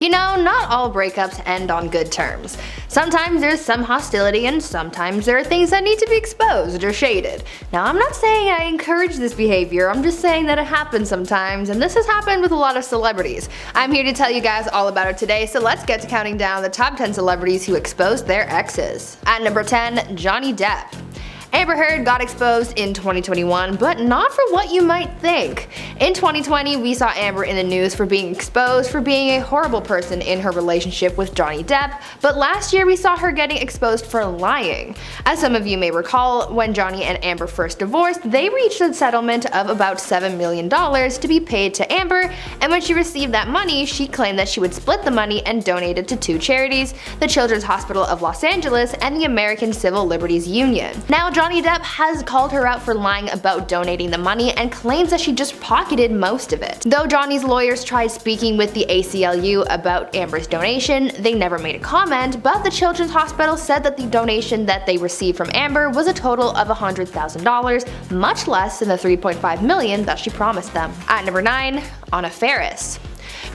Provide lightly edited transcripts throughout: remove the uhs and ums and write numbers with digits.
You know, not all breakups end on good terms. Sometimes there's some hostility and sometimes there are things that need to be exposed or shaded. Now, I'm not saying I encourage this behavior, I'm just saying that it happens sometimes, and this has happened with a lot of celebrities. I'm here to tell you guys all about it today, so let's get to counting down the top 10 celebrities who exposed their exes. At number 10, Johnny Depp. Amber Heard got exposed in 2021, but not for what you might think. In 2020, we saw Amber in the news for being exposed for being a horrible person in her relationship with Johnny Depp, but last year we saw her getting exposed for lying. As some of you may recall, when Johnny and Amber first divorced, they reached a settlement of about $7 million to be paid to Amber, and when she received that money, she claimed that she would split the money and donate it to two charities, the Children's Hospital of Los Angeles and the American Civil Liberties Union. Now, Johnny Depp has called her out for lying about donating the money and claims that she just pocketed most of it. Though Johnny's lawyers tried speaking with the ACLU about Amber's donation, they never made a comment, but the Children's Hospital said that the donation that they received from Amber was a total of $100,000, much less than the $3.5 million that she promised them. At number 9, Anna Faris.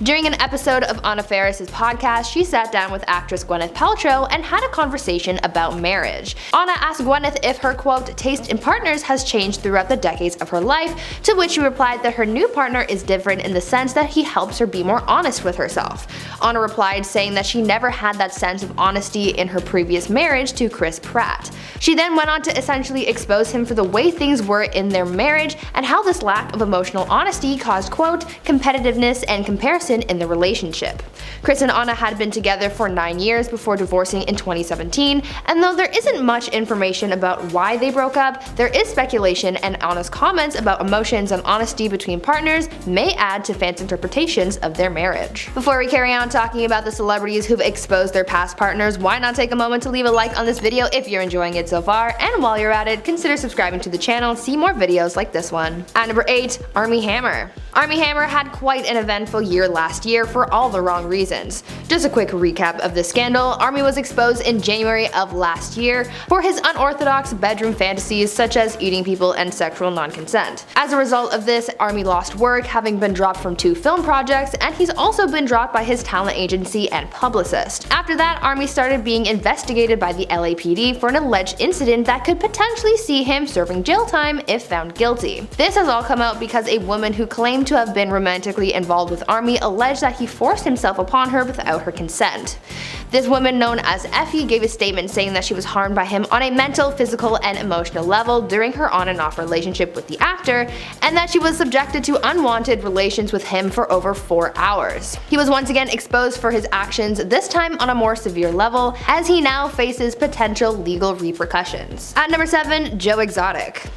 During an episode of Anna Faris' podcast, she sat down with actress Gwyneth Paltrow and had a conversation about marriage. Anna asked Gwyneth if her, quote, taste in partners has changed throughout the decades of her life, to which she replied that her new partner is different in the sense that he helps her be more honest with herself. Anna replied saying that she never had that sense of honesty in her previous marriage to Chris Pratt. She then went on to essentially expose him for the way things were in their marriage and how this lack of emotional honesty caused, quote, competitiveness and comparison in the relationship. Chris and Anna had been together for 9 years before divorcing in 2017, and though there isn't much information about why they broke up, there is speculation, and Anna's comments about emotions and honesty between partners may add to fans' interpretations of their marriage. Before we carry on talking about the celebrities who've exposed their past partners, why not take a moment to leave a like on this video if you're enjoying it so far, and while you're at it, consider subscribing to the channel to see more videos like this one. At number 8, Armie Hammer. Armie Hammer had quite an eventful year last year for all the wrong reasons. Just a quick recap of this scandal, Armie was exposed in January of last year for his unorthodox bedroom fantasies such as eating people and sexual non-consent. As a result of this, Armie lost work, having been dropped from 2 film projects, and he's also been dropped by his talent agency and publicist. After that, Armie started being investigated by the LAPD for an alleged incident that could potentially see him serving jail time if found guilty. This has all come out because a woman who claimed to have been romantically involved with Armie alleged that he forced himself upon her without her consent. This woman, known as Effie, gave a statement saying that she was harmed by him on a mental, physical, and emotional level during her on and off relationship with the actor, and that she was subjected to unwanted relations with him for over 4 hours. He was once again exposed for his actions, this time on a more severe level, as he now faces potential legal repercussions. At number 7, Joe Exotic.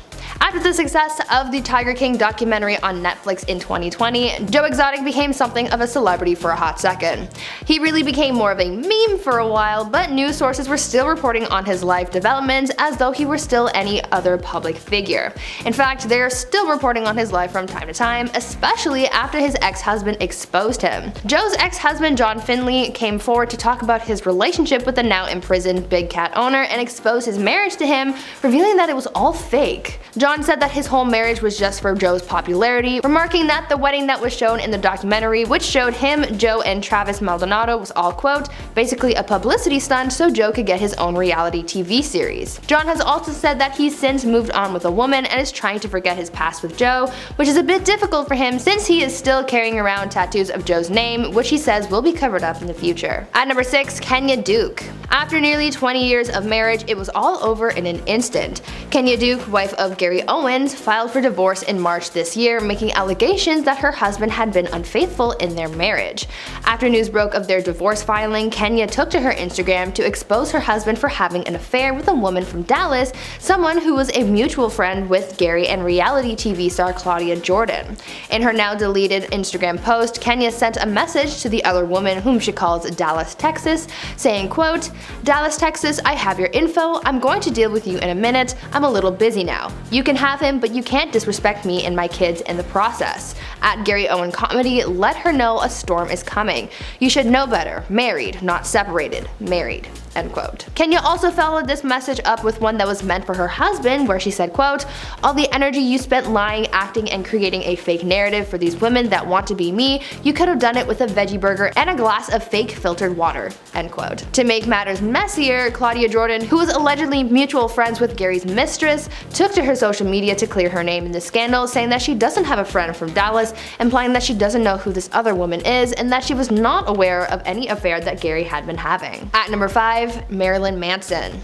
After the success of the Tiger King documentary on Netflix in 2020, Joe Exotic became something of a celebrity for a hot second. He really became more of a meme for a while, but news sources were still reporting on his life developments as though he were still any other public figure. In fact, they are still reporting on his life from time to time, especially after his ex-husband exposed him. Joe's ex-husband John Finley came forward to talk about his relationship with the now imprisoned Big Cat owner and expose his marriage to him, revealing that it was all fake. John said that his whole marriage was just for Joe's popularity, remarking that the wedding that was shown in the documentary, which showed him, Joe, and Travis Maldonado, was all, quote, basically a publicity stunt so Joe could get his own reality TV series. John has also said that he's since moved on with a woman and is trying to forget his past with Joe, which is a bit difficult for him since he is still carrying around tattoos of Joe's name, which he says will be covered up in the future. At number 6, Kenya Duke. After nearly 20 years of marriage, it was all over in an instant. Kenya Duke, wife of Gary Owens, filed for divorce in March this year, making allegations that her husband had been unfaithful in their marriage. After news broke of their divorce filing, Kenya took to her Instagram to expose her husband for having an affair with a woman from Dallas, someone who was a mutual friend with Gary and reality TV star Claudia Jordan. In her now deleted Instagram post, Kenya sent a message to the other woman, whom she calls Dallas, Texas, saying, quote, Dallas, Texas, I have your info, I'm going to deal with you in a minute, I'm a little busy now. You can have him, but you can't disrespect me and my kids in the process. At Gary Owen Comedy, let her know a storm is coming. You should know better. Married, not separated. Married. End quote. Kenya also followed this message up with one that was meant for her husband, where she said, quote, all the energy you spent lying, acting, and creating a fake narrative for these women that want to be me, you could have done it with a veggie burger and a glass of fake filtered water. End quote. To make matters messier, Claudia Jordan, who was allegedly mutual friends with Gary's mistress, took to her social media to clear her name in the scandal, saying that she doesn't have a friend from Dallas, implying that she doesn't know who this other woman is and that she was not aware of any affair that Gary had been having. At number 5, Marilyn Manson.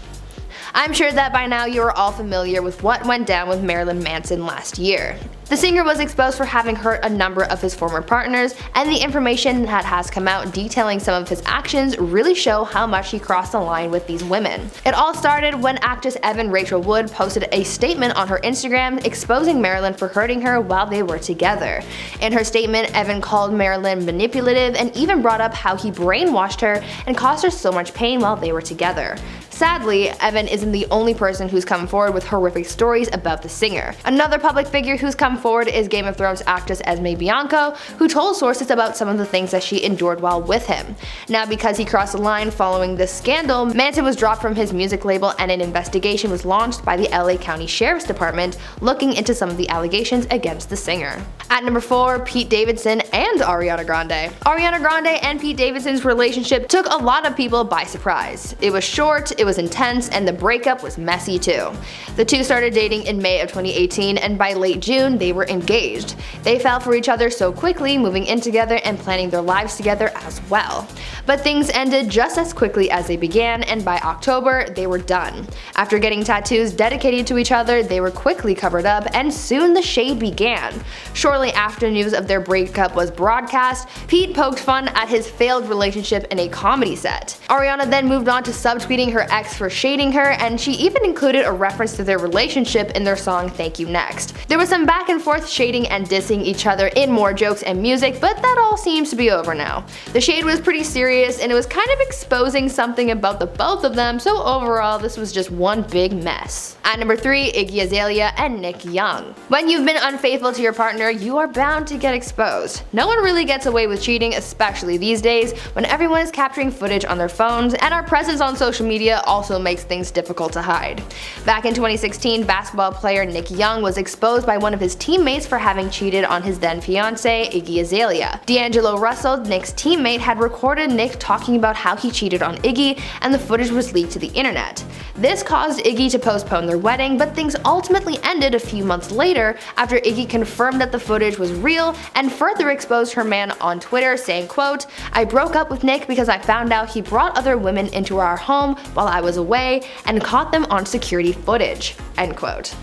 I'm sure that by now you are all familiar with what went down with Marilyn Manson last year. The singer was exposed for having hurt a number of his former partners, and the information that has come out detailing some of his actions really show how much he crossed the line with these women. It all started when actress Evan Rachel Wood posted a statement on her Instagram exposing Marilyn for hurting her while they were together. In her statement, Evan called Marilyn manipulative and even brought up how he brainwashed her and caused her so much pain while they were together. Sadly, Evan isn't the only person who's come forward with horrific stories about the singer. Another public figure who's come forward is Game of Thrones actress Esme Bianco, who told sources about some of the things that she endured while with him. Now, because he crossed the line following this scandal, Manson was dropped from his music label and an investigation was launched by the LA County Sheriff's Department looking into some of the allegations against the singer. At number 4, Pete Davidson and Ariana Grande. Ariana Grande and Pete Davidson's relationship took a lot of people by surprise. It was short, it was intense, and the breakup was messy too. The two started dating in May of 2018, and by late June they were engaged. They fell for each other so quickly, moving in together and planning their lives together as well. But things ended just as quickly as they began, and by October they were done. After getting tattoos dedicated to each other, they were quickly covered up, and soon the shade began. Shortly after news of their breakup was broadcast, Pete poked fun at his failed relationship in a comedy set. Ariana then moved on to subtweeting her ex for shading her, and she even included a reference to their relationship in their song Thank You Next. There was some back and forth shading and dissing each other in more jokes and music, but that all seems to be over now. The shade was pretty serious, and it was kind of exposing something about the both of them, so overall this was just one big mess. At number 3, Iggy Azalea and Nick Young. When you've been unfaithful to your partner, you are bound to get exposed. No one really gets away with cheating, especially these days when everyone is capturing footage on their phones, and our presence on social media also makes things difficult to hide. Back in 2016, basketball player Nick Young was exposed by one of his teammates for having cheated on his then fiancée, Iggy Azalea. D'Angelo Russell, Nick's teammate, had recorded Nick talking about how he cheated on Iggy, and the footage was leaked to the internet. This caused Iggy to postpone their wedding, but things ultimately ended a few months later after Iggy confirmed that the footage was real and further exposed her man on Twitter, saying, quote, I broke up with Nick because I found out he brought other women into our home while I was away and caught them on security footage. End quote.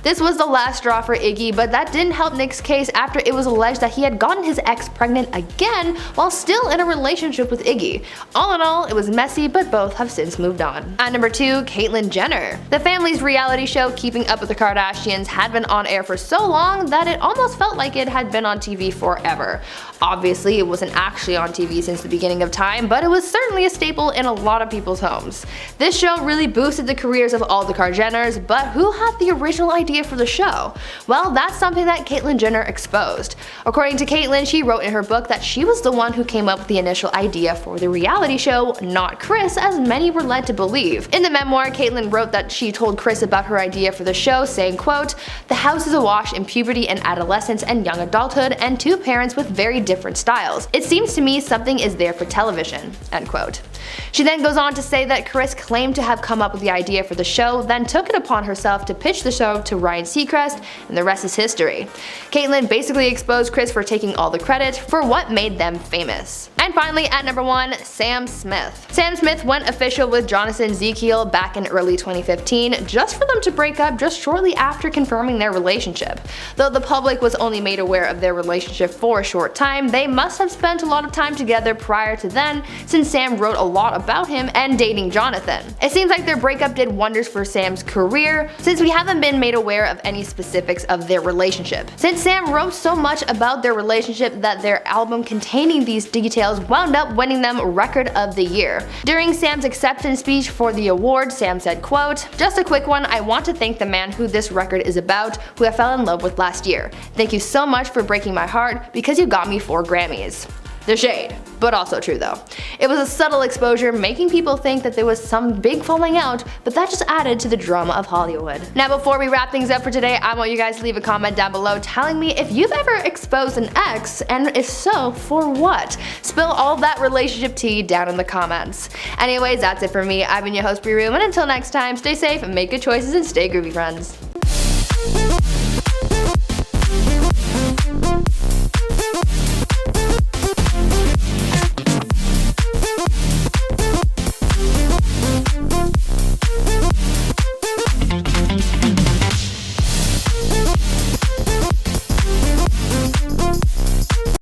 This was the last straw for Iggy, but that didn't help Nick's case after it was alleged that he had gotten his ex pregnant again while still in a relationship with Iggy. All in all, it was messy, but both have since moved on. At number 2, Caitlyn Jenner. The family's reality show Keeping Up with the Kardashians had been on air for so long that it almost felt like it had been on TV forever. Obviously, it wasn't actually on TV since the beginning of time, but it was certainly a staple in a lot of people's homes. This show really boosted the careers of all the Kardashians, but who had the original idea for the show? Well, that's something that Caitlyn Jenner exposed. According to Caitlyn, she wrote in her book that she was the one who came up with the initial idea for the reality show, not Chris, as many were led to believe. In the memoir, Caitlyn wrote that she told Chris about her idea for the show, saying, quote, the house is awash in puberty and adolescence and young adulthood, and two parents with very different styles. It seems to me something is there for television. End quote. She then goes on to say that Chris claimed to have come up with the idea for the show, then took it upon herself to pitch the show to Ryan Seacrest, and the rest is history. Caitlyn basically exposed Chris for taking all the credit for what made them famous. And finally, at number 1, Sam Smith. Sam Smith went official with Jonathan Ezekiel back in early 2015, just for them to break up just shortly after confirming their relationship. Though the public was only made aware of their relationship for a short time, time, they must have spent a lot of time together prior to then, since Sam wrote a lot about him and dating Jonathan. It seems like their breakup did wonders for Sam's career, since we haven't been made aware of any specifics of their relationship. Since Sam wrote so much about their relationship that their album containing these details wound up winning them Record of the Year. During Sam's acceptance speech for the award, Sam said, quote, "Just a quick one, I want to thank the man who this record is about, who I fell in love with last year. Thank you so much for breaking my heart, because you got me 4 Grammys." The shade, but also true though. It was a subtle exposure, making people think that there was some big falling out, but that just added to the drama of Hollywood. Now before we wrap things up for today, I want you guys to leave a comment down below telling me if you've ever exposed an ex, and if so, for what? Spill all that relationship tea down in the comments. Anyways, that's it for me. I've been your host, Brie Room, and until next time, stay safe and make good choices and stay groovy, friends.